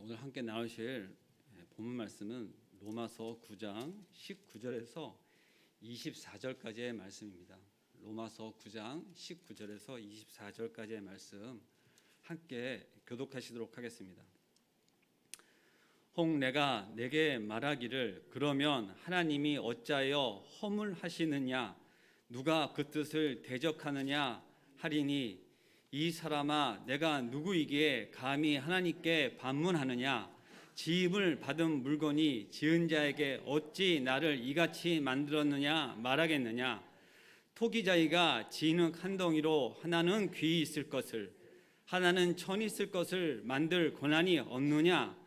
오늘 함께 나누실 본문 말씀은 로마서 9장 19절에서 24절까지의 말씀입니다. 로마서 9장 19절에서 24절까지의 말씀 함께 교독하시도록 하겠습니다. 혹 내가 내게 말하기를 그러면 하나님이 어찌하여 허물하시느냐 누가 그 뜻을 대적하느냐 하리니 이 사람아 내가 누구이기에 감히 하나님께 반문하느냐 지음을 받은 물건이 지은 자에게 어찌 나를 이같이 만들었느냐 말하겠느냐 토기자이가 진흙 한 덩이로 하나는 귀 있을 것을 하나는 천 있을 것을 만들 권한이 없느냐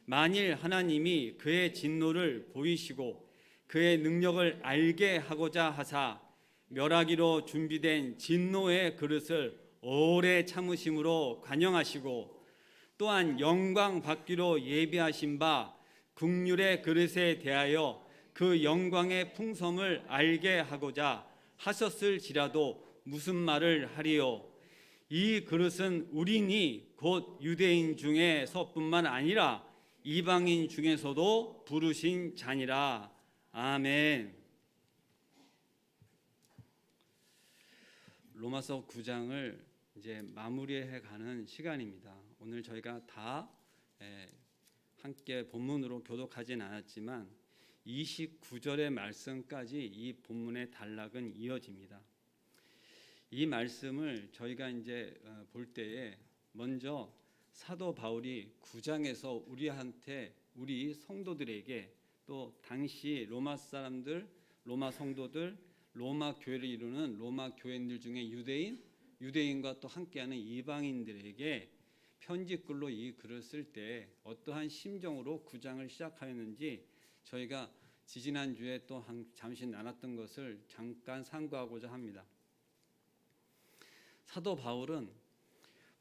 만일 하나님이 그의 진노를 보이시고 그의 능력을 알게 하고자 하사 멸하기로 준비된 진노의 그릇을 오래 참으심으로 관영하시고 또한 영광 받기로 예비하신 바 긍휼의 그릇에 대하여 그 영광의 풍성을 알게 하고자 하셨을지라도 무슨 말을 하리요 이 그릇은 우리니 곧 유대인 중에서뿐만 아니라 이방인 중에서도 부르신 자니라. 아멘. 로마서 9장을 이제 마무리해 가는 시간입니다. 오늘 저희가 다 함께 본문으로 교독하진 않았지만 29절의 말씀까지 이 본문의 단락은 이어집니다. 이 말씀을 저희가 이제 볼 때에 먼저 사도 바울이 9장에서 우리한테 우리 성도들에게 또 당시 로마 사람들, 로마 성도들, 로마 교회를 이루는 로마 교인들 중에 유대인과 또 함께하는 이방인들에게 편지글로 이 글을 쓸 때 어떠한 심정으로 9장을 시작하였는지 저희가 지지난주에 또 잠시 나눴던 것을 잠깐 상고하고자 합니다. 사도 바울은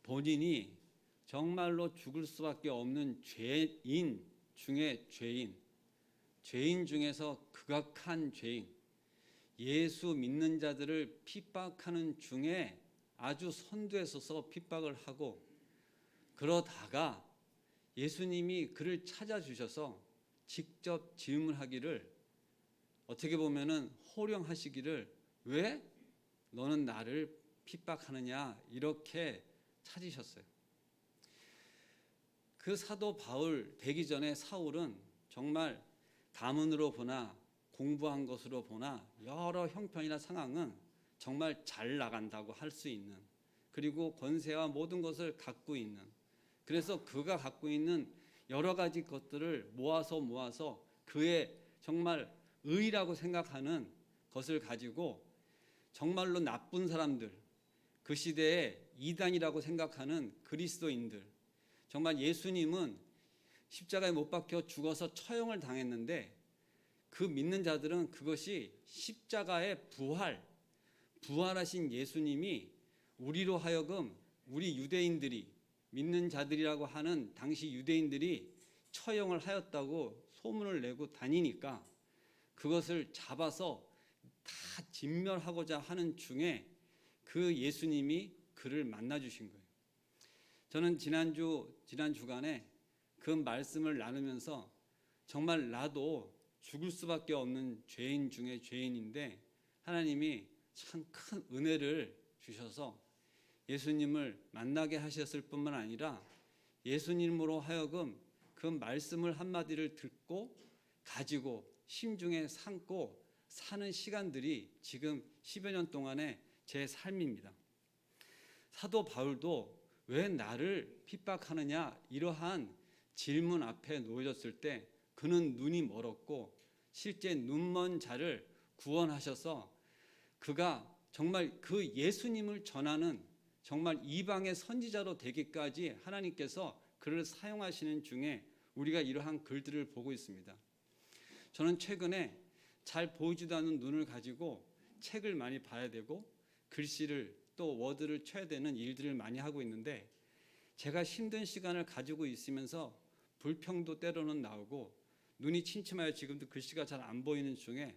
본인이 정말로 죽을 수밖에 없는 죄인 중에 죄인 중에서 극악한 죄인, 예수 믿는 자들을 핍박하는 중에 아주 선두에 서서 핍박을 하고 그러다가 예수님이 그를 찾아주셔서 직접 질문하기를 어떻게 보면은 호령하시기를 왜 너는 나를 핍박하느냐 이렇게 찾으셨어요. 그 사도 바울 되기 전에 사울은 정말 가문으로 보나 공부한 것으로 보나 여러 형편이나 상황은 정말 잘 나간다고 할 수 있는 그리고 권세와 모든 것을 갖고 있는 그래서 그가 갖고 있는 여러 가지 것들을 모아서 그의 정말 의라고 생각하는 것을 가지고 정말로 나쁜 사람들 그 시대에 이단이라고 생각하는 그리스도인들 정말 예수님은 십자가에 못 박혀 죽어서 처형을 당했는데 그 믿는 자들은 그것이 십자가의 부활하신 예수님이 우리로 하여금 우리 유대인들이 믿는 자들이라고 하는 당시 유대인들이 처형을 하였다고 소문을 내고 다니니까 그것을 잡아서 다 진멸하고자 하는 중에 그 예수님이 그를 만나 주신 거예요. 저는 지난 주간에 그 말씀을 나누면서 정말 나도 죽을 수밖에 없는 죄인 중에 죄인인데 하나님이 참 큰 은혜를 주셔서 예수님을 만나게 하셨을 뿐만 아니라 예수님으로 하여금 그 말씀을 한마디를 듣고 가지고 심중에 삼고 사는 시간들이 지금 10여 년 동안의 제 삶입니다. 사도 바울도 왜 나를 핍박하느냐 이러한 질문 앞에 놓여졌을 때 그는 눈이 멀었고 실제 눈먼 자를 구원하셔서 그가 정말 그 예수님을 전하는 정말 이방의 선지자로 되기까지 하나님께서 그를 사용하시는 중에 우리가 이러한 글들을 보고 있습니다. 저는 최근에 잘 보이지도 않는 눈을 가지고 책을 많이 봐야 되고 글씨를 또 워드를 쳐야 되는 일들을 많이 하고 있는데 제가 힘든 시간을 가지고 있으면서 불평도 때로는 나오고 눈이 침침하여 지금도 글씨가 잘 안 보이는 중에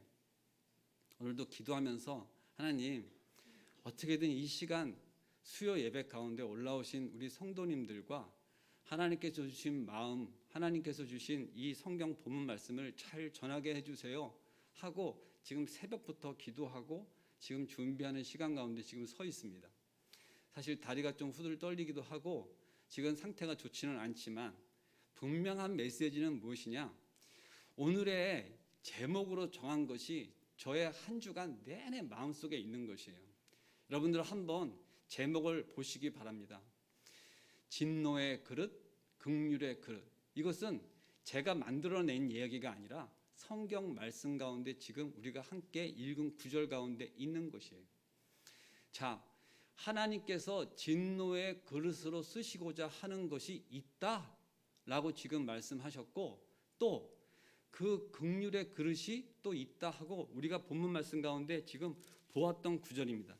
오늘도 기도하면서 하나님 어떻게든 이 시간 수요 예배 가운데 올라오신 우리 성도님들과 하나님께서 주신 마음, 하나님께서 주신 이 성경 본문 말씀을 잘 전하게 해주세요 하고 지금 새벽부터 기도하고 지금 준비하는 시간 가운데 지금 서 있습니다. 사실 다리가 좀 후들 떨리기도 하고 지금 상태가 좋지는 않지만 분명한 메시지는 무엇이냐? 오늘의 제목으로 정한 것이 저의 한 주간 내내 마음속에 있는 것이에요. 여러분들 한번 제목을 보시기 바랍니다. 진노의 그릇, 긍휼의 그릇. 이것은 제가 만들어낸 이야기가 아니라 성경 말씀 가운데 지금 우리가 함께 읽은 구절 가운데 있는 것이에요. 자, 하나님께서 진노의 그릇으로 쓰시고자 하는 것이 있다라고 지금 말씀하셨고 또 그 긍휼의 그릇이 또 있다 하고 우리가 본문 말씀 가운데 지금 보았던 구절입니다.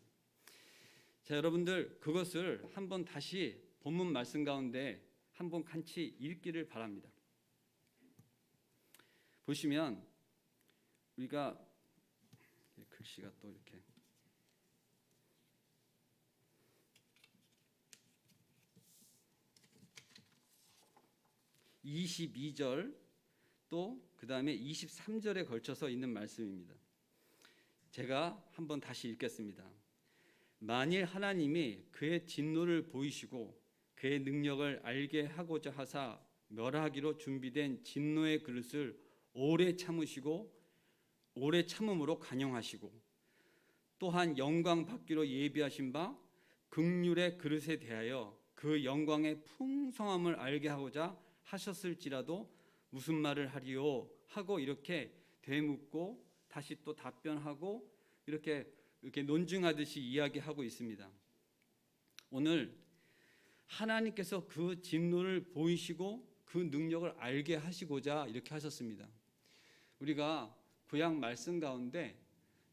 자, 여러분들 그것을 한번 다시 본문 말씀 가운데 한번 같이 읽기를 바랍니다. 보시면 우리가 글씨가 또 이렇게 22절 또 그 다음에 23절에 걸쳐서 있는 말씀입니다. 제가 한번 다시 읽겠습니다. 만일 하나님이 그의 진노를 보이시고 그의 능력을 알게 하고자 하사 멸하기로 준비된 진노의 그릇을 오래 참으시고 오래 참음으로 간영하시고 또한 영광 받기로 예비하신 바 긍휼의 그릇에 대하여 그 영광의 풍성함을 알게 하고자 하셨을지라도 무슨 말을 하리요 하고 이렇게 되묻고 다시 또 답변하고 이렇게 논증하듯이 이야기하고 있습니다. 오늘 하나님께서 그 진노를 보이시고 그 능력을 알게 하시고자 이렇게 하셨습니다. 우리가 구약 말씀 가운데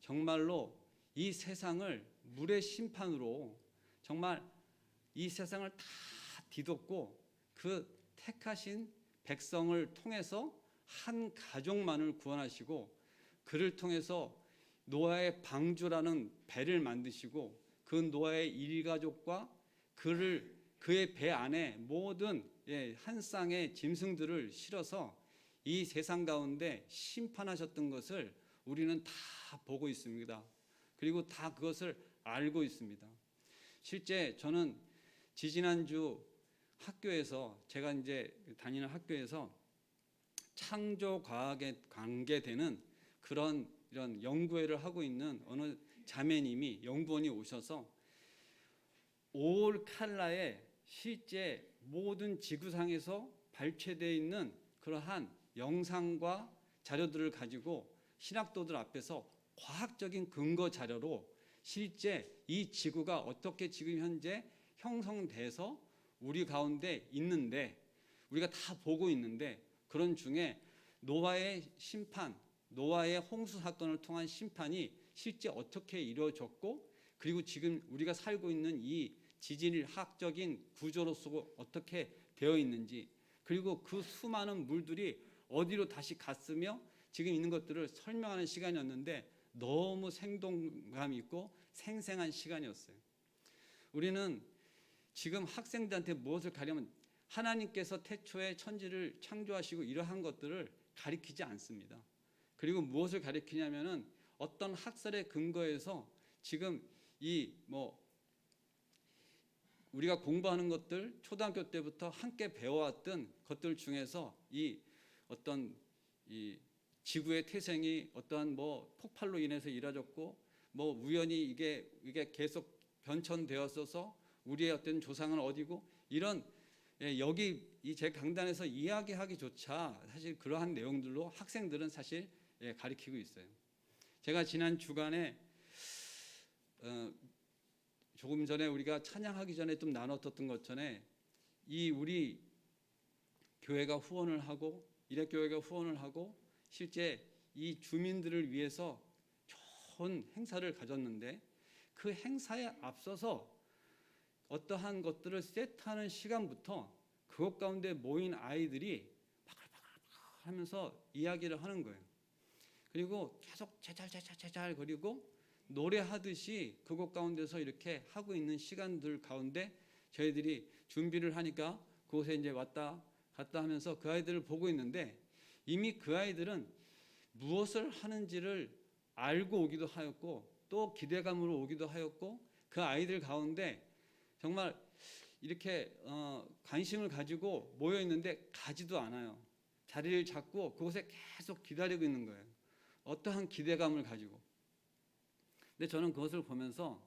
정말로 이 세상을 물의 심판으로 정말 이 세상을 다 뒤덮고 그 택하신 백성을 통해서 한 가족만을 구원하시고 그를 통해서 노아의 방주라는 배를 만드시고 그 노아의 일가족과 그의 배 안에 모든 한 쌍의 짐승들을 실어서 이 세상 가운데 심판하셨던 것을 우리는 다 보고 있습니다. 그리고 다 그것을 알고 있습니다. 실제 저는 지지난주 학교에서 제가 이제 다니는 학교에서 창조 과학에 관계되는 그런 이런 연구회를 하고 있는 어느 자매님이 연구원이 오셔서 5월 칼라에 실제 모든 지구상에서 발췌되어 있는 그러한 영상과 자료들을 가지고 신학도들 앞에서 과학적인 근거 자료로 실제 이 지구가 어떻게 지금 현재 형성돼서 우리 가운데 있는데 우리가 다 보고 있는데 그런 중에 노아의 심판, 노아의 홍수 사건을 통한 심판이 실제 어떻게 이루어졌고 그리고 지금 우리가 살고 있는 이 지질학적인 구조로서 어떻게 되어 있는지 그리고 그 수많은 물들이 어디로 다시 갔으며 지금 있는 것들을 설명하는 시간이었는데 너무 생동감 있고 생생한 시간이었어요. 우리는 지금 학생들한테 무엇을 가르치면 하나님께서 태초에 천지를 창조하시고 이러한 것들을 가리키지 않습니다. 그리고 무엇을 가리키냐면은 어떤 학설의 근거에서 지금 우리가 공부하는 것들 초등학교 때부터 함께 배워왔던 것들 중에서 이 어떤 이 지구의 태생이 어떠한 폭발로 인해서 이루어졌고 우연히 이게 계속 변천되었어서 우리의 어떤 조상은 어디고 이런 여기 이 제 강단에서 이야기하기조차 사실 그러한 내용들로 학생들은 사실 가리키고 있어요. 제가 지난 주간에 조금 전에 우리가 찬양하기 전에 좀 나눴던 것처럼 이 우리 교회가 후원을 하고 이래교회가 후원을 하고 실제 이 주민들을 위해서 좋은 행사를 가졌는데 그 행사에 앞서서 어떠한 것들을 세트하는 시간부터 그것 가운데 모인 아이들이 바글바글 하면서 이야기를 하는 거예요. 그리고 계속 제잘 거리고 노래하듯이 그것 가운데서 이렇게 하고 있는 시간들 가운데 저희들이 준비를 하니까 그곳에 이제 왔다 갔다 하면서 그 아이들을 보고 있는데 이미 그 아이들은 무엇을 하는지를 알고 오기도 하였고 또 기대감으로 오기도 하였고 그 아이들 가운데 정말 이렇게 관심을 가지고 모여 있는데 가지도 않아요. 자리를 잡고 그곳에 계속 기다리고 있는 거예요. 어떠한 기대감을 가지고. 근데 저는 그것을 보면서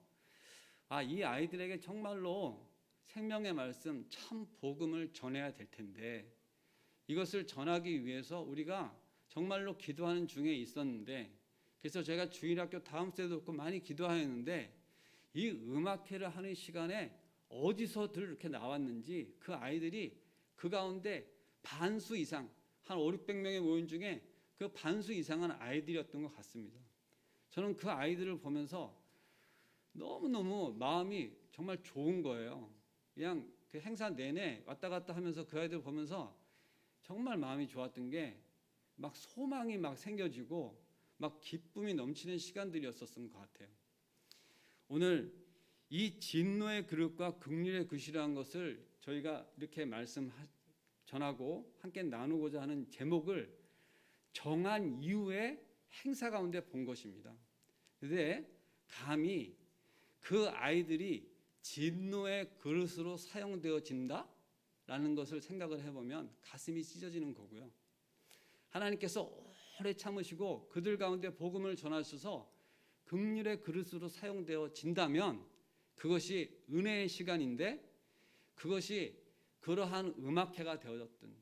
이 아이들에게 정말로 생명의 말씀 참 복음을 전해야 될 텐데 이것을 전하기 위해서 우리가 정말로 기도하는 중에 있었는데 그래서 제가 주일학교 다음 주에도 그렇고 많이 기도하였는데 이 음악회를 하는 시간에 어디서들 이렇게 나왔는지 그 아이들이 그 가운데 반수 이상 한 500~600명의 모임 중에 그 반수 이상은 아이들이었던 것 같습니다. 저는 그 아이들을 보면서 너무너무 마음이 정말 좋은 거예요. 그냥 그 행사 내내 왔다 갔다 하면서 그 아이들 보면서 정말 마음이 좋았던 게 막 소망이 막 생겨지고 막 기쁨이 넘치는 시간들이었었던 것 같아요. 오늘 이 진노의 그릇과 긍휼의 그릇이라는 것을 저희가 이렇게 전하고 함께 나누고자 하는 제목을 정한 이후에 행사 가운데 본 것입니다. 그런데 감히 그 아이들이 진노의 그릇으로 사용되어진다라는 것을 생각을 해보면 가슴이 찢어지는 거고요. 하나님께서 오래 참으시고 그들 가운데 복음을 전하셔서 긍휼의 그릇으로 사용되어진다면 그것이 은혜의 시간인데 그것이 그러한 음악회가 되어졌든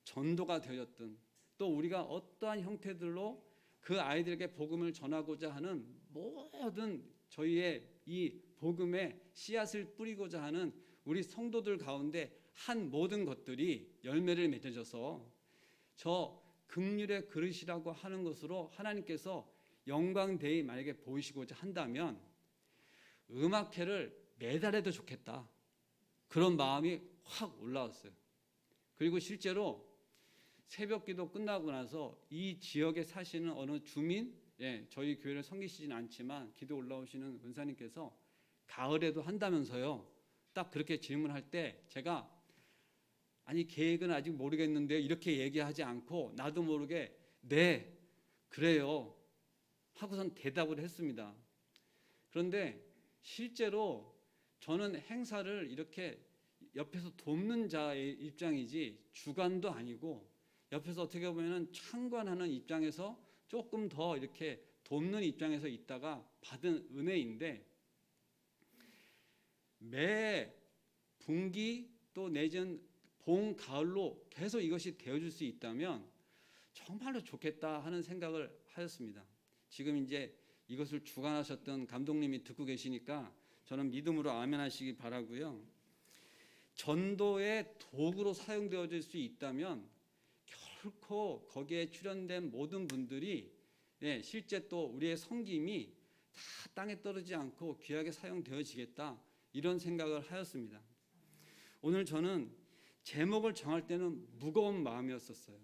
전도가 되어졌든 또 우리가 어떠한 형태들로 그 아이들에게 복음을 전하고자 하는 모든 저희의 이 복음의 씨앗을 뿌리고자 하는 우리 성도들 가운데 한 모든 것들이 열매를 맺어져서 저 긍휼의 그릇이라고 하는 것으로 하나님께서 영광되이 만약에 보이시고자 한다면 음악회를 매달 해도 좋겠다. 그런 마음이 확 올라왔어요. 그리고 실제로 새벽기도 끝나고 나서 이 지역에 사시는 어느 주민, 저희 교회를 섬기시지는 않지만 기도 올라오시는 은사님께서 가을에도 한다면서요. 딱 그렇게 질문할 때 제가 아니 계획은 아직 모르겠는데 이렇게 얘기하지 않고 나도 모르게 네 그래요 하고선 대답을 했습니다. 그런데 실제로 저는 행사를 이렇게 옆에서 돕는 자의 입장이지 주관도 아니고 옆에서 어떻게 보면 참관하는 입장에서 조금 더 이렇게 돕는 입장에서 있다가 받은 은혜인데 매 분기 또 내지는 봄, 가을로 계속 이것이 되어줄 수 있다면 정말로 좋겠다 하는 생각을 하였습니다. 지금 이제 이것을 주관하셨던 감독님이 듣고 계시니까 저는 믿음으로 아멘 하시기 바라고요. 전도의 도구로 사용되어질 수 있다면 결코 거기에 출연된 모든 분들이 실제 또 우리의 섬김이 다 땅에 떨어지지 않고 귀하게 사용되어지겠다 이런 생각을 하였습니다. 오늘 저는 제목을 정할 때는 무거운 마음이었었어요.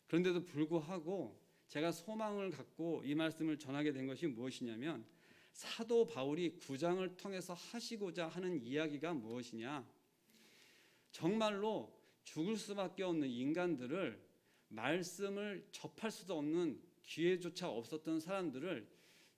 그런데도 불구하고 제가 소망을 갖고 이 말씀을 전하게 된 것이 무엇이냐면 사도 바울이 9장을 통해서 하시고자 하는 이야기가 무엇이냐. 정말로 죽을 수밖에 없는 인간들을 말씀을 접할 수도 없는 기회조차 없었던 사람들을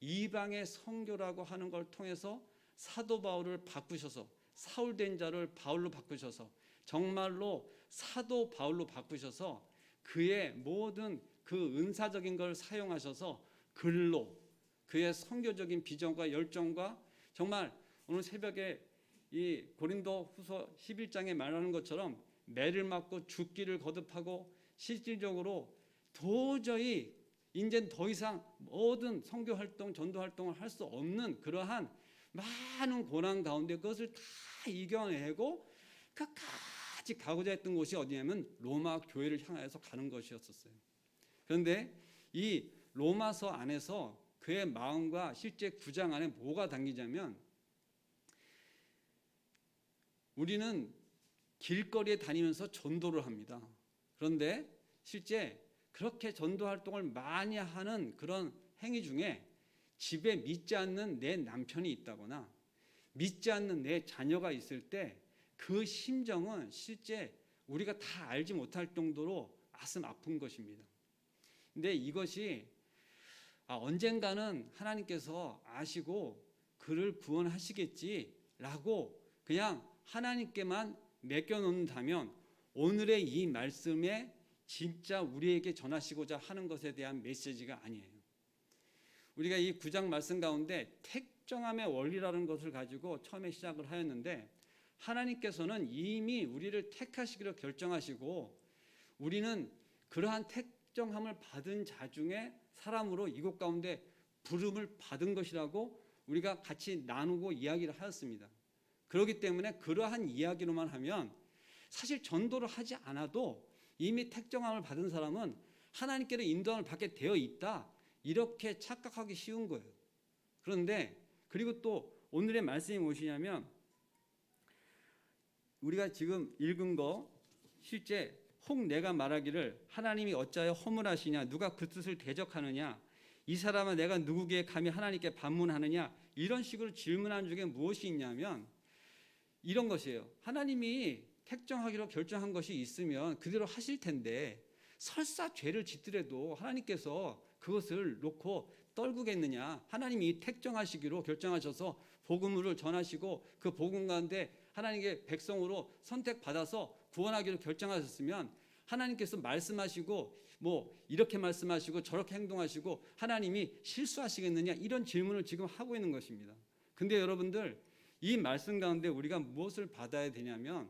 이방의 선교라고 하는 걸 통해서 사도 바울을 바꾸셔서 사울된 자를 바울로 바꾸셔서 정말로 사도 바울로 바꾸셔서 그의 모든 그 은사적인 걸 사용하셔서 글로 그의 선교적인 비전과 열정과 정말 오늘 새벽에 이 고린도 후서 11장에 말하는 것처럼 매를 맞고 죽기를 거듭하고 실질적으로 도저히 이제 더 이상 모든 선교 활동, 전도 활동을 할 수 없는 그러한 많은 고난 가운데 그것을 다 이겨내고 끝까지 가고자 했던 곳이 어디냐면 로마 교회를 향하여서 가는 것이었었어요. 그런데 이 로마서 안에서 그의 마음과 실제 9장 안에 뭐가 담기냐면 우리는 길거리에 다니면서 전도를 합니다. 그런데 실제 그렇게 전도 활동을 많이 하는 그런 행위 중에 집에 믿지 않는 내 남편이 있다거나 믿지 않는 내 자녀가 있을 때 그 심정은 실제 우리가 다 알지 못할 정도로 가슴 아픈 것입니다. 근데 이것이 언젠가는 하나님께서 아시고 그를 구원하시겠지라고 그냥 하나님께만 맡겨놓는다면 오늘의 이 말씀에 진짜 우리에게 전하시고자 하는 것에 대한 메시지가 아니에요. 우리가 이 9장 말씀 가운데 택정함의 원리라는 것을 가지고 처음에 시작을 하였는데, 하나님께서는 이미 우리를 택하시기로 결정하시고 우리는 그러한 택정함을 받은 자 중에 사람으로 이곳 가운데 부름을 받은 것이라고 우리가 같이 나누고 이야기를 하였습니다. 그렇기 때문에 그러한 이야기로만 하면 사실 전도를 하지 않아도 이미 택정함을 받은 사람은 하나님께로 인도함을 받게 되어 있다, 이렇게 착각하기 쉬운 거예요. 그런데 그리고 또 오늘의 말씀이 무엇이냐면, 우리가 지금 읽은 거 실제 혹 내가 말하기를 하나님이 어찌하여 허물하시냐, 누가 그 뜻을 대적하느냐, 이 사람은 내가 누구기에 감히 하나님께 반문하느냐, 이런 식으로 질문한 중에 무엇이 있냐면 이런 것이에요. 하나님이 택정하기로 결정한 것이 있으면 그대로 하실 텐데 설사 죄를 짓더라도 하나님께서 그것을 놓고 떨구겠느냐. 하나님이 택정하시기로 결정하셔서 복음을 전하시고 그 복음 가운데 하나님의 백성으로 선택받아서 구원하기로 결정하셨으면 하나님께서 말씀하시고 이렇게 말씀하시고 저렇게 행동하시고 하나님이 실수하시겠느냐, 이런 질문을 지금 하고 있는 것입니다. 근데 여러분들, 이 말씀 가운데 우리가 무엇을 받아야 되냐면,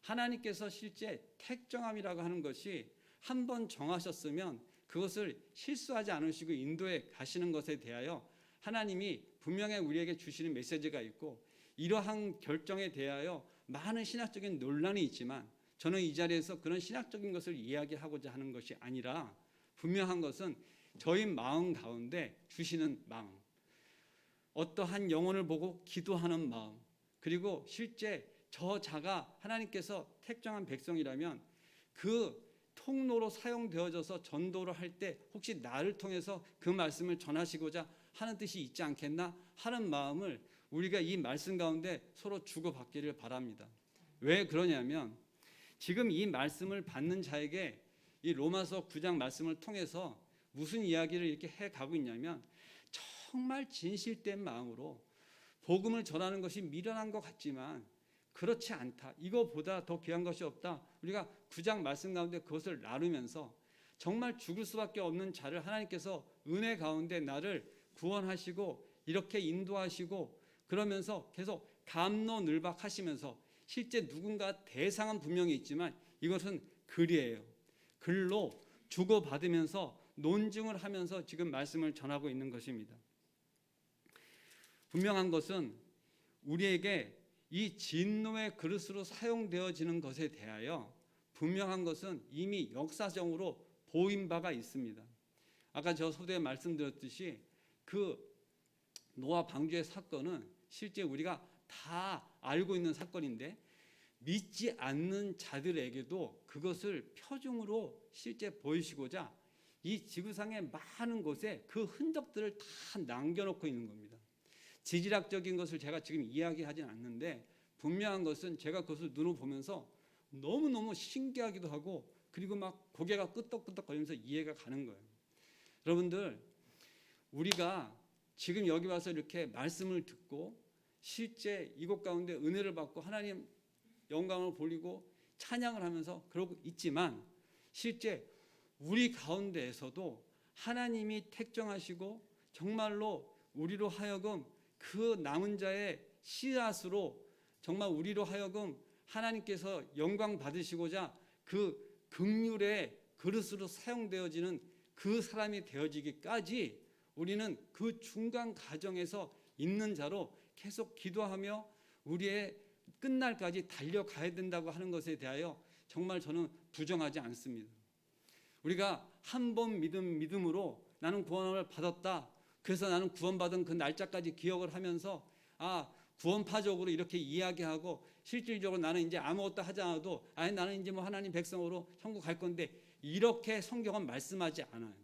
하나님께서 실제 택정함이라고 하는 것이 한번 정하셨으면 그것을 실수하지 않으시고 인도에 가시는 것에 대하여 하나님이 분명히 우리에게 주시는 메시지가 있고, 이러한 결정에 대하여 많은 신학적인 논란이 있지만 저는 이 자리에서 그런 신학적인 것을 이야기하고자 하는 것이 아니라, 분명한 것은 저희 마음 가운데 주시는 마음, 어떠한 영혼을 보고 기도하는 마음, 그리고 실제 저 자가 하나님께서 택정한 백성이라면 그 통로로 사용되어져서 전도를 할 때 혹시 나를 통해서 그 말씀을 전하시고자 하는 뜻이 있지 않겠나 하는 마음을 우리가 이 말씀 가운데 서로 주고받기를 바랍니다. 왜 그러냐면, 지금 이 말씀을 받는 자에게 이 로마서 9장 말씀을 통해서 무슨 이야기를 이렇게 해가고 있냐면, 정말 진실된 마음으로 복음을 전하는 것이 미련한 것 같지만 그렇지 않다, 이거보다 더 귀한 것이 없다, 우리가 9장 말씀 가운데 그것을 나누면서 정말 죽을 수밖에 없는 자를 하나님께서 은혜 가운데 나를 구원하시고 이렇게 인도하시고 그러면서 계속 갑론을박하시면서 실제 누군가 대상은 분명히 있지만 이것은 글이에요. 글로 주고받으면서 논증을 하면서 지금 말씀을 전하고 있는 것입니다. 분명한 것은 우리에게 이 진노의 그릇으로 사용되어지는 것에 대하여 분명한 것은 이미 역사적으로 보인 바가 있습니다. 아까 저 소대에 말씀드렸듯이 그 노아 방주의 사건은 실제 우리가 다 알고 있는 사건인데, 믿지 않는 자들에게도 그것을 표징으로 실제 보이시고자 이 지구상의 많은 곳에 그 흔적들을 다 남겨놓고 있는 겁니다. 지질학적인 것을 제가 지금 이야기하진 않는데, 분명한 것은 제가 그것을 눈으로 보면서 너무너무 신기하기도 하고 그리고 막 고개가 끄덕끄덕 거리면서 이해가 가는 거예요. 여러분들, 우리가 지금 여기 와서 이렇게 말씀을 듣고 실제 이곳 가운데 은혜를 받고 하나님 영광을 돌리고 찬양을 하면서 그러고 있지만, 실제 우리 가운데에서도 하나님이 택정하시고 정말로 우리로 하여금 그 남은 자의 씨앗으로 정말 우리로 하여금 하나님께서 영광 받으시고자 그 긍휼의 그릇으로 사용되어지는 그 사람이 되어지기까지 우리는 그 중간 과정에서 있는 자로 계속 기도하며 우리의 끝날까지 달려가야 된다고 하는 것에 대하여 정말 저는 부정하지 않습니다. 우리가 한 번 믿음으로 나는 구원을 받았다, 그래서 나는 구원받은 그 날짜까지 기억을 하면서 구원파적으로 이렇게 이야기하고 실질적으로 나는 이제 아무것도 하지 않아도 나는 이제 하나님 백성으로 천국 갈 건데, 이렇게 성경은 말씀하지 않아요.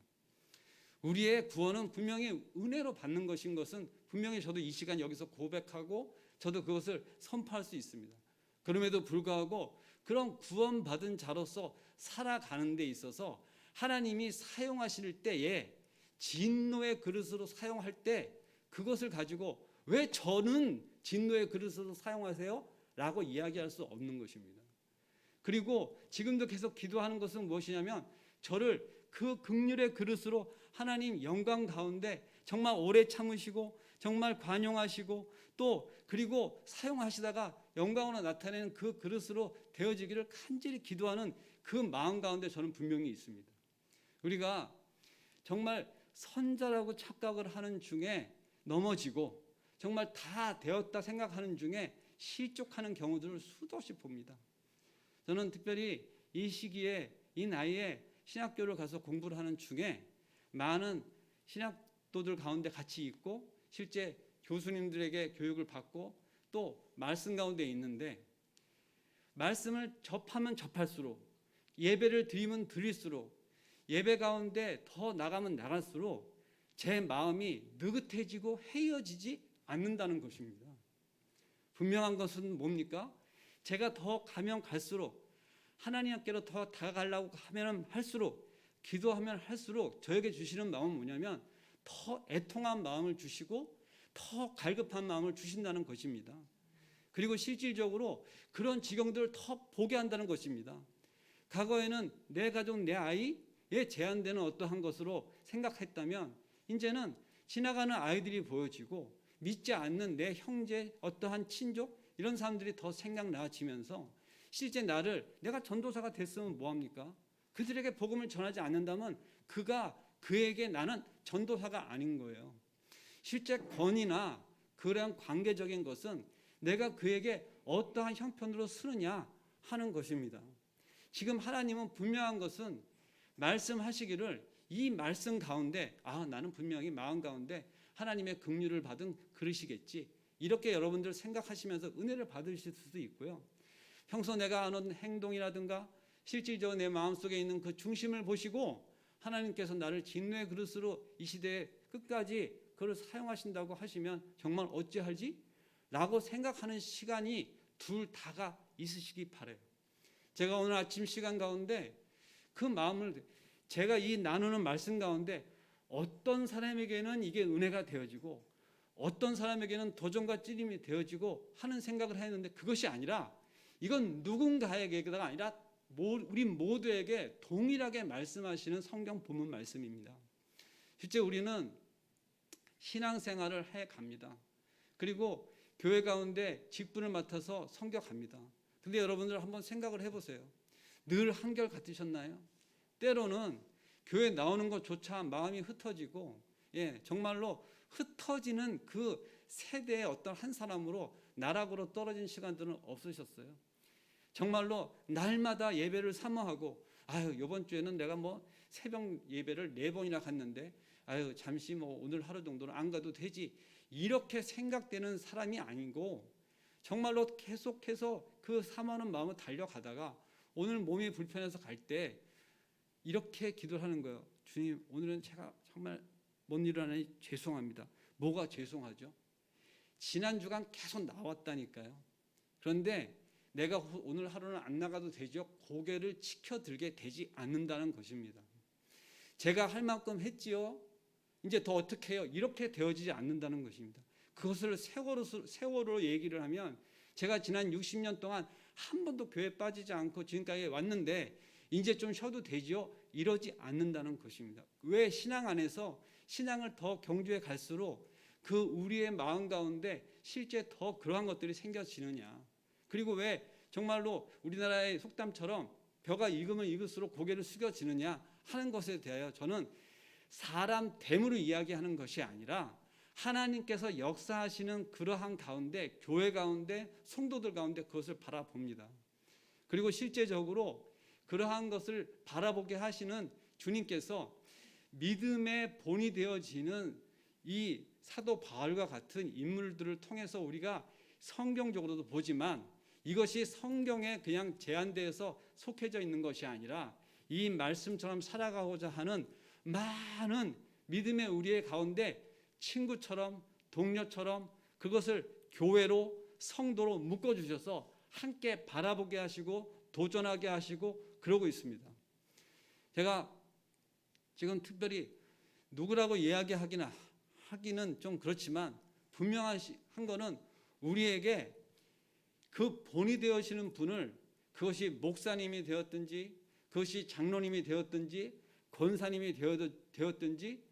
우리의 구원은 분명히 은혜로 받는 것인 것은 분명히 저도 이 시간 여기서 고백하고 저도 그것을 선포할 수 있습니다. 그럼에도 불구하고 그런 구원받은 자로서 살아가는 데 있어서 하나님이 사용하실 때에 진노의 그릇으로 사용할 때 그것을 가지고 왜 저는 진노의 그릇으로 사용하세요? 라고 이야기할 수 없는 것입니다. 그리고 지금도 계속 기도하는 것은 무엇이냐면 저를 그 긍휼의 그릇으로 하나님 영광 가운데 정말 오래 참으시고 정말 관용하시고 또 그리고 사용하시다가 영광으로 나타내는 그 그릇으로 되어지기를 간절히 기도하는 그 마음 가운데 저는 분명히 있습니다. 우리가 정말 선자라고 착각을 하는 중에 넘어지고 정말 다 되었다 생각하는 중에 실족하는 경우들을 수도 없이 봅니다. 저는 특별히 이 시기에 이 나이에 신학교를 가서 공부를 하는 중에 많은 신학도들 가운데 같이 있고 실제 교수님들에게 교육을 받고 또 말씀 가운데 있는데 말씀을 접하면 접할수록 예배를 드리면 드릴수록 예배 가운데 더 나가면 나갈수록 제 마음이 느긋해지고 헤어지지 않는다는 것입니다. 분명한 것은 뭡니까? 제가 더 가면 갈수록 하나님께로 더 다가가려고 하면 할수록 기도하면 할수록 저에게 주시는 마음은 뭐냐면 더 애통한 마음을 주시고 더 갈급한 마음을 주신다는 것입니다. 그리고 실질적으로 그런 지경들을 더 보게 한다는 것입니다. 과거에는 내 가족, 내 아이에 제한되는 어떠한 것으로 생각했다면 이제는 지나가는 아이들이 보여지고 믿지 않는 내 형제, 어떠한 친족 이런 사람들이 더 생각나지면서 실제 내가 전도사가 됐으면 뭐합니까? 그들에게 복음을 전하지 않는다면 그에게 나는 전도사가 아닌 거예요. 실제 권위나 그런 관계적인 것은 내가 그에게 어떠한 형편으로 쓰느냐 하는 것입니다. 지금 하나님은 분명한 것은 말씀하시기를 이 말씀 가운데 나는 분명히 마음 가운데 하나님의 긍휼을 받은 그릇이겠지 이렇게 여러분들 생각하시면서 은혜를 받으실 수도 있고요. 평소 내가 하는 행동이라든가 실질적으로 내 마음속에 있는 그 중심을 보시고 하나님께서 나를 진노의 그릇으로 이 시대에 끝까지 그걸 사용하신다고 하시면 정말 어찌할지? 라고 생각하는 시간이 둘 다가 있으시기 바라요. 제가 오늘 아침 시간 가운데 그 마음을 제가 이 나누는 말씀 가운데 어떤 사람에게는 이게 은혜가 되어지고 어떤 사람에게는 도전과 찔림이 되어지고 하는 생각을 했는데 그것이 아니라 이건 누군가에게가 아니라 우리 모두에게 동일하게 말씀하시는 성경 본문 말씀입니다. 실제 우리는 신앙생활을 해갑니다. 그리고 교회 가운데 직분을 맡아서 섬겨갑니다. 근데 여러분들 한번 생각을 해보세요. 늘 한결 같으셨나요? 때로는 교회 나오는 것조차 마음이 흩어지고 정말로 흩어지는 그 세대의 어떤 한 사람으로 나락으로 떨어진 시간들은 없으셨어요? 정말로 날마다 예배를 사모하고 이번 주에는 내가 새벽 예배를 4번이나 갔는데 잠시 오늘 하루 정도는 안 가도 되지 이렇게 생각되는 사람이 아니고 정말로 계속해서 그 사모하는 마음을 달려가다가 오늘 몸이 불편해서 갈 때 이렇게 기도를 하는 거예요. 주님, 오늘은 제가 정말 못 일어나니 죄송합니다. 뭐가 죄송하죠? 지난 주간 계속 나왔다니까요. 그런데 내가 오늘 하루는 안 나가도 되죠? 고개를 치켜들게 되지 않는다는 것입니다. 제가 할 만큼 했지요. 이제 더 어떻게 해요? 이렇게 되어지지 않는다는 것입니다. 그것을 세월로 얘기를 하면 제가 지난 60년 동안 한 번도 교회에 빠지지 않고 지금까지 왔는데 이제 좀 쉬어도 되지요? 이러지 않는다는 것입니다. 왜 신앙 안에서 신앙을 더 경주해 갈수록 그 우리의 마음 가운데 실제 더 그러한 것들이 생겨지느냐. 그리고 왜 정말로 우리나라의 속담처럼 벼가 익으면 익을수록 고개를 숙여지느냐 하는 것에 대하여 저는 사람 됨으로 이야기하는 것이 아니라 하나님께서 역사하시는 그러한 가운데 교회 가운데 성도들 가운데 그것을 바라봅니다. 그리고 실제적으로 그러한 것을 바라보게 하시는 주님께서 믿음의 본이 되어지는 이 사도 바울과 같은 인물들을 통해서 우리가 성경적으로도 보지만 이것이 성경에 그냥 제한되어서 속해져 있는 것이 아니라 이 말씀처럼 살아가고자 하는 많은 믿음의 우리의 가운데 친구처럼 동료처럼 그것을 교회로 성도로 묶어주셔서 함께 바라보게 하시고 도전하게 하시고 그러고 있습니다. 제가 지금 특별히 누구라고 이야기하기는 좀 그렇지만 분명한 거는 우리에게 그 본이 되어지는 분을, 그것이 목사님이 되었든지 그것이 장로님이 되었든지 권사님이 되었든지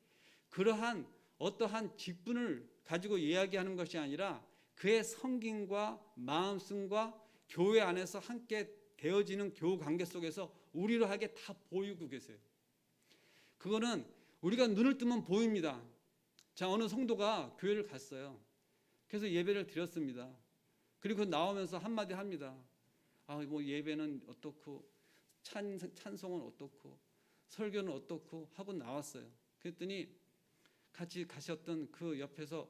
그러한 어떠한 직분을 가지고 이야기하는 것이 아니라 그의 성김과 마음씀과 교회 안에서 함께 되어지는 교우 관계 속에서 우리로 하게 다 보이고 계세요. 그거는 우리가 눈을 뜨면 보입니다. 자, 어느 성도가 교회를 갔어요. 그래서 예배를 드렸습니다. 그리고 나오면서 한마디 합니다. 뭐 예배는 어떻고 찬송은 어떻고 설교는 어떻고 하고 나왔어요. 그랬더니 같이 가셨던 그 옆에서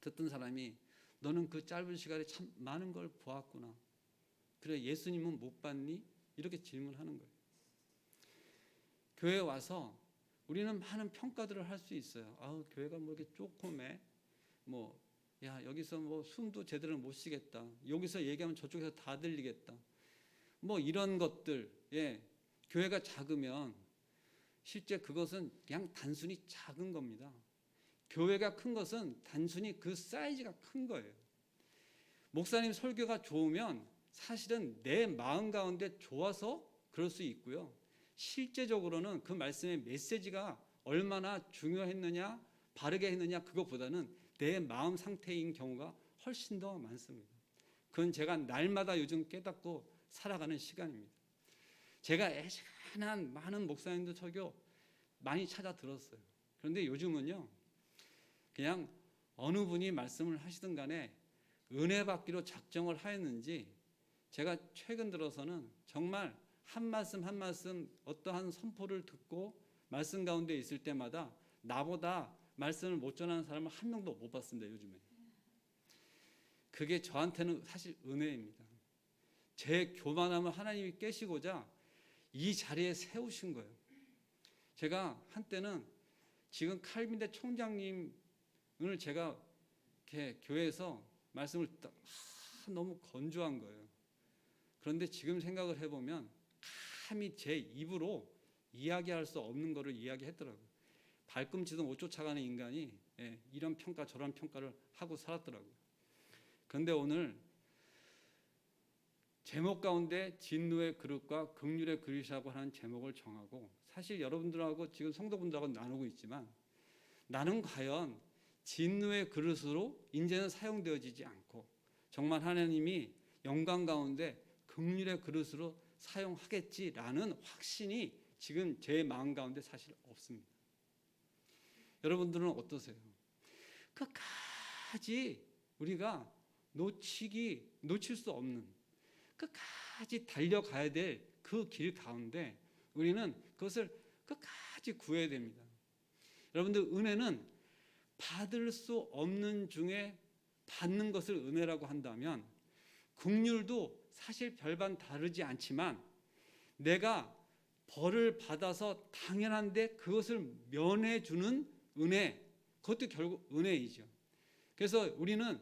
듣던 사람이 너는 그 짧은 시간에 참 많은 걸 보았구나. 그래 예수님은 못 봤니? 이렇게 질문하는 거예요. 교회에 와서 우리는 많은 평가들을 할 수 있어요. 교회가 뭐 이렇게 조그매, 야 여기서 뭐 숨도 제대로 못 쉬겠다. 여기서 얘기하면 저쪽에서 다 들리겠다. 이런 것들, 교회가 작으면 실제 그것은 그냥 단순히 작은 겁니다. 교회가 큰 것은 단순히 그 사이즈가 큰 거예요. 목사님 설교가 좋으면 사실은 내 마음 가운데 좋아서 그럴 수 있고요. 실제적으로는 그 말씀의 메시지가 얼마나 중요했느냐, 바르게 했느냐 그것보다는 내 마음 상태인 경우가 훨씬 더 많습니다. 그건 제가 날마다 요즘 깨닫고 살아가는 시간입니다. 제가 애시간한 많은 목사님들 설교 많이 찾아 들었어요. 그런데 요즘은요, 그냥 어느 분이 말씀을 하시든 간에 은혜 받기로 작정을 하였는지 제가 최근 들어서는 정말 한 말씀 한 말씀 어떠한 선포를 듣고 말씀 가운데 있을 때마다 나보다 말씀을 못 전하는 사람을 한 명도 못 봤습니다. 요즘에. 그게 저한테는 사실 은혜입니다. 제 교만함을 하나님이 깨시고자 이 자리에 세우신 거예요. 제가 한때는 지금 칼빈대 총장님을 제가 이렇게 교회에서 말씀을 듣다 너무 건조한 거예요. 그런데 지금 생각을 해보면 감히 제 입으로 이야기할 수 없는 거를 이야기했더라고요. 발꿈치도 못 쫓아가는 인간이 이런 평가 저런 평가를 하고 살았더라고요. 그런데 오늘 제목 가운데 진노의 그릇과 긍휼의 그릇이라고 하는 제목을 정하고 사실 여러분들하고 지금 성도분들하고 나누고 있지만 나는 과연 진노의 그릇으로 이제는 사용되어지지 않고 정말 하나님이 영광 가운데 긍휼의 그릇으로 사용하겠지라는 확신이 지금 제 마음 가운데 사실 없습니다. 여러분들은 어떠세요? 끝까지 우리가 놓칠 수 없는 끝까지 달려가야 될 그 길 가운데 우리는 그것을 끝까지 구해야 됩니다. 여러분들 은혜는 받을 수 없는 중에 받는 것을 은혜라고 한다면 긍휼도 사실 별반 다르지 않지만 내가 벌을 받아서 당연한데 그것을 면해주는 은혜, 그것도 결국 은혜이죠. 그래서 우리는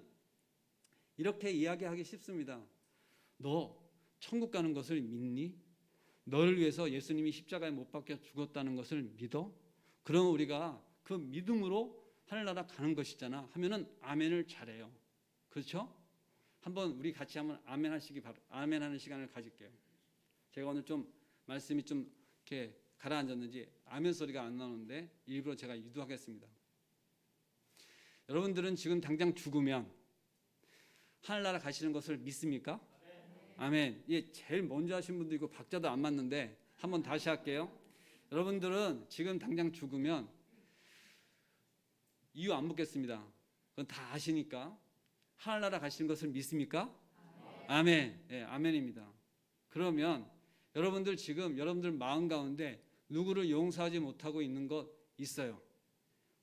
이렇게 이야기하기 쉽습니다. 너 천국 가는 것을 믿니? 너를 위해서 예수님이 십자가에 못 박혀 죽었다는 것을 믿어? 그럼 우리가 그 믿음으로 하늘나라 가는 것이잖아 하면은 아멘을 잘해요. 그렇죠? 한번 우리 같이 한번 아멘하는 시간을 가질게요. 제가 오늘 좀 말씀이 좀 이렇게 가라앉았는지 아멘 소리가 안 나오는데 일부러 제가 유도하겠습니다. 여러분들은 지금 당장 죽으면 하늘나라 가시는 것을 믿습니까? 아멘. 제일 먼저 하신 분도 있고 박자도 안 맞는데 한번 다시 할게요. 여러분들은 지금 당장 죽으면 이유 안 묻겠습니다. 그건 다 아시니까 하늘나라 가시는 것을 믿습니까? 아멘. 아멘입니다. 그러면 여러분들 지금 여러분들 마음 가운데 누구를 용서하지 못하고 있는 것 있어요.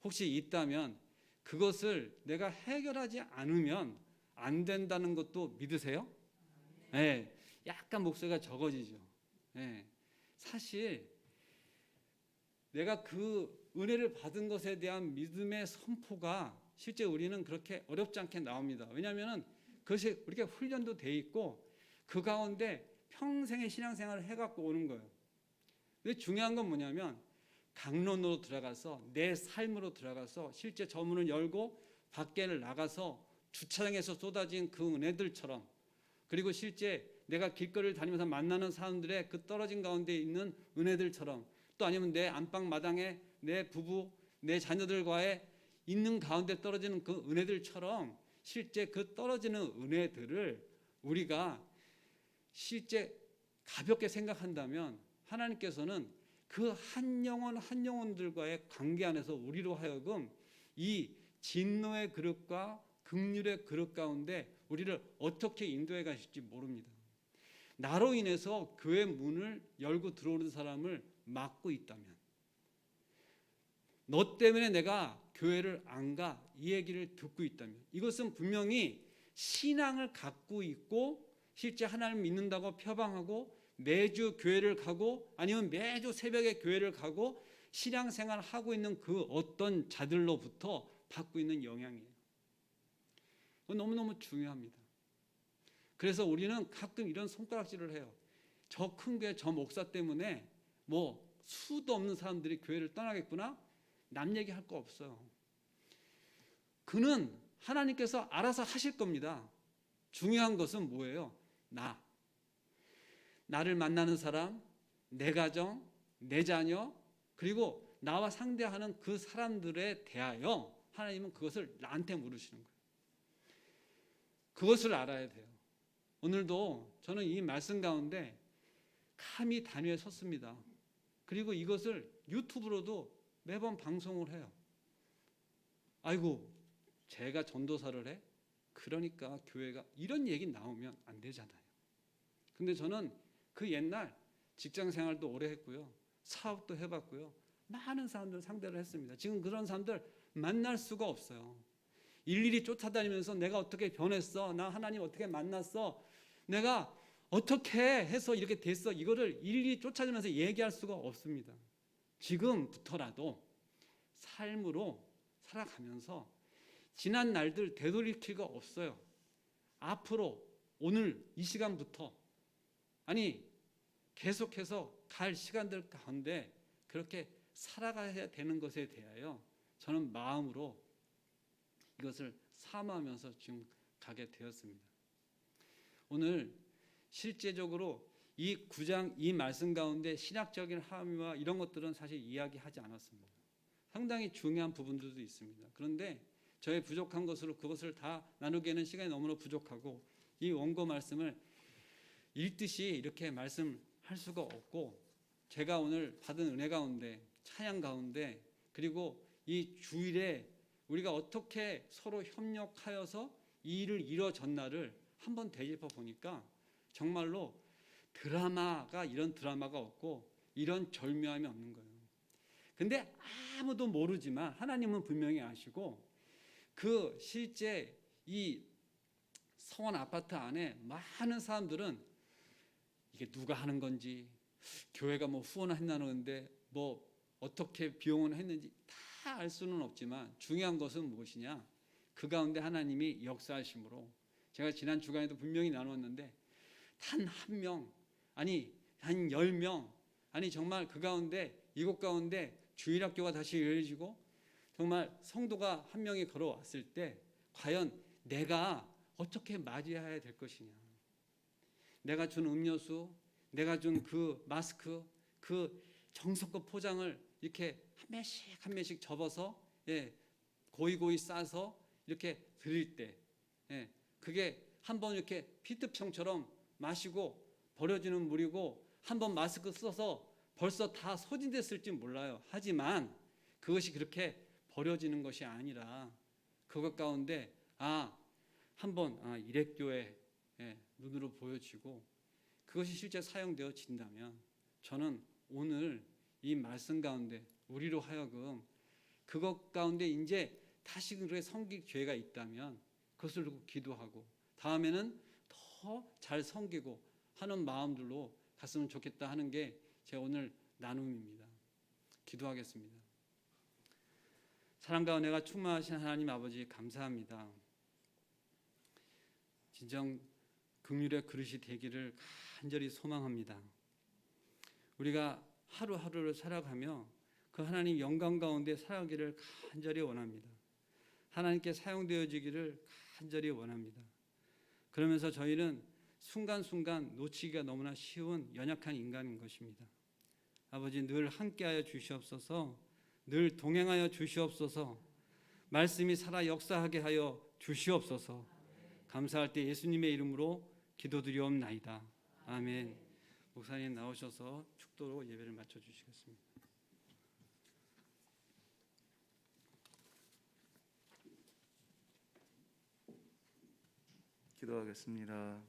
혹시 있다면 그것을 내가 해결하지 않으면 안 된다는 것도 믿으세요? 약간 목소리가 적어지죠. 사실 내가 그 은혜를 받은 것에 대한 믿음의 선포가 실제 우리는 그렇게 어렵지 않게 나옵니다. 왜냐하면 그것이 우리가 훈련도 돼 있고 그 가운데 평생의 신앙생활을 해갖고 오는 거예요. 근데 중요한 건 뭐냐면 강론으로 들어가서 내 삶으로 들어가서 실제 저 문을 열고 밖에 나가서 주차장에서 쏟아진 그 은혜들처럼, 그리고 실제 내가 길거리를 다니면서 만나는 사람들의 그 떨어진 가운데 있는 은혜들처럼, 또 아니면 내 안방 마당에 내 부부, 내 자녀들과의 있는 가운데 떨어지는 그 은혜들처럼 실제 그 떨어지는 은혜들을 우리가 실제 가볍게 생각한다면 하나님께서는 그 한 영혼 한 영혼들과의 관계 안에서 우리로 하여금 이 진노의 그릇과 긍휼의 그릇 가운데 우리를 어떻게 인도해 가실지 모릅니다. 나로 인해서 교회 문을 열고 들어오는 사람을 막고 있다면, 너 때문에 내가 교회를 안 가, 이 얘기를 듣고 있다면, 이것은 분명히 신앙을 갖고 있고 실제 하나님을 믿는다고 표방하고 매주 교회를 가고 아니면 매주 새벽에 교회를 가고 신앙생활을 하고 있는 그 어떤 자들로부터 받고 있는 영향이에요. 그건 너무너무 중요합니다. 그래서 우리는 가끔 이런 손가락질을 해요. 저 큰 교회 저 목사 때문에 뭐 수도 없는 사람들이 교회를 떠나겠구나? 남 얘기할 거 없어요. 그는 하나님께서 알아서 하실 겁니다. 중요한 것은 뭐예요? 나를 만나는 사람, 내 가정, 내 자녀, 그리고 나와 상대하는 그 사람들에 대하여 하나님은 그것을 나한테 물으시는 거예요. 그것을 알아야 돼요. 오늘도 저는 이 말씀 가운데 감히 단위에 섰습니다. 그리고 이것을 유튜브로도 매번 방송을 해요. 아이고, 제가 전도사를 해? 그러니까 교회가, 이런 얘기 나오면 안 되잖아요. 근데 저는 그 옛날 직장 생활도 오래 했고요. 사업도 해봤고요. 많은 사람들 상대를 했습니다. 지금 그런 사람들 만날 수가 없어요. 일일이 쫓아다니면서 내가 어떻게 변했어? 나 하나님 어떻게 만났어? 내가 어떻게 해서 이렇게 됐어? 이거를 일일이 쫓아다니면서 얘기할 수가 없습니다. 지금부터라도 삶으로 살아가면서 지난 날들 되돌릴 필요가 없어요. 앞으로 오늘 이 시간부터, 아니 계속해서 갈 시간들 가운데 그렇게 살아가야 되는 것에 대하여 저는 마음으로 이것을 사모하면서 지금 가게 되었습니다. 오늘 실제적으로 이 9장 이 말씀 가운데 신학적인 함의와 이런 것들은 사실 이야기하지 않았습니다. 상당히 중요한 부분들도 있습니다. 그런데 저의 부족한 것으로 그것을 다 나누기에는 시간이 너무나 부족하고 이 원고 말씀을 읽듯이 이렇게 말씀할 수가 없고, 제가 오늘 받은 은혜 가운데 찬양 가운데 그리고 이 주일에 우리가 어떻게 서로 협력하여서 이 일을 이뤄졌나를 한번 되짚어 보니까 정말로 드라마가 이런 드라마가 없고 이런 절묘함이 없는 거예요. 근데 아무도 모르지만 하나님은 분명히 아시고 그 실제 이 성원 아파트 안에 많은 사람들은 이게 누가 하는 건지, 교회가 뭐 후원을 했나는데 뭐 어떻게 비용을 했는지 다 알 수는 없지만 중요한 것은 무엇이냐? 그 가운데 하나님이 역사하심으로, 제가 지난 주간에도 분명히 나눴는데 단 한 명, 아니 한 10명, 아니 정말 그 가운데 이곳 가운데 주일학교가 다시 열려지고 정말 성도가 한 명이 걸어왔을 때 과연 내가 어떻게 맞이해야 될 것이냐. 내가 준 음료수, 내가 준 그 마스크, 그 정성껏 포장을 이렇게 한 매씩 접어서 고이고이 싸서 이렇게 드릴 때 그게 한번 이렇게 피트병처럼 마시고 버려지는 물이고 한번 마스크 써서 벌써 다 소진됐을지 몰라요. 하지만 그것이 그렇게 버려지는 것이 아니라 그것 가운데 한번 일회교회 눈으로 보여지고 그것이 실제 사용되어진다면 저는 오늘 이 말씀 가운데 우리로 하여금 그것 가운데 이제 다시 그렇게 섬길 기회가 있다면 그것을 두고 기도하고 다음에는 더 잘 섬기고 하는 마음들로 갔으면 좋겠다 하는 게 제 오늘 나눔입니다. 기도하겠습니다. 사랑과 은혜가 충만하신 하나님 아버지 감사합니다. 진정 긍휼의 그릇이 되기를 간절히 소망합니다. 우리가 하루하루를 살아가며 그 하나님 영광 가운데 살아가기를 간절히 원합니다. 하나님께 사용되어지기를 간절히 원합니다. 그러면서 저희는 순간순간 놓치기가 너무나 쉬운 연약한 인간인 것입니다. 아버지 늘 함께하여 주시옵소서, 늘 동행하여 주시옵소서, 말씀이 살아 역사하게 하여 주시옵소서. 감사할 때 예수님의 이름으로 기도드리옵나이다. 아멘. 목사님 나오셔서 축도로 예배를 마쳐 주시겠습니다. 기도하겠습니다.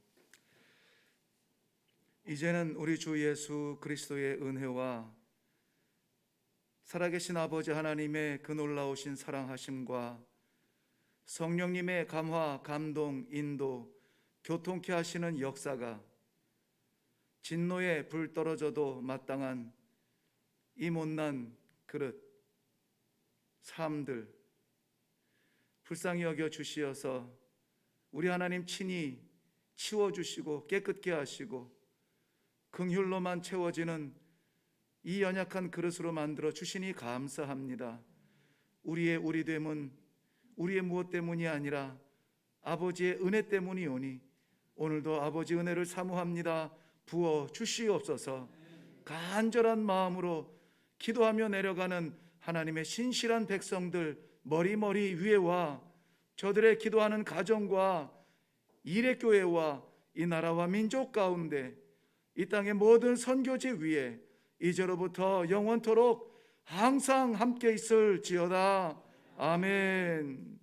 이제는 우리 주 예수 그리스도의 은혜와 살아계신 아버지 하나님의 그 놀라우신 사랑하심과 성령님의 감화, 감동, 인도, 교통케 하시는 역사가 진노에 불 떨어져도 마땅한 이 못난 그릇, 삶들 불쌍히 여겨 주시어서 우리 하나님 친히 치워주시고 깨끗게 하시고 긍휼로만 채워지는 이 연약한 그릇으로 만들어 주시니 감사합니다. 우리의 우리됨은 우리의 무엇 때문이 아니라 아버지의 은혜 때문이오니 오늘도 아버지 은혜를 사모합니다. 부어 주시옵소서. 간절한 마음으로 기도하며 내려가는 하나님의 신실한 백성들 머리머리 위에와 저들의 기도하는 가정과 일회교회와 이 나라와 민족 가운데 이 땅의 모든 선교지 위에 이제로부터 영원토록 항상 함께 있을지어다. 아멘.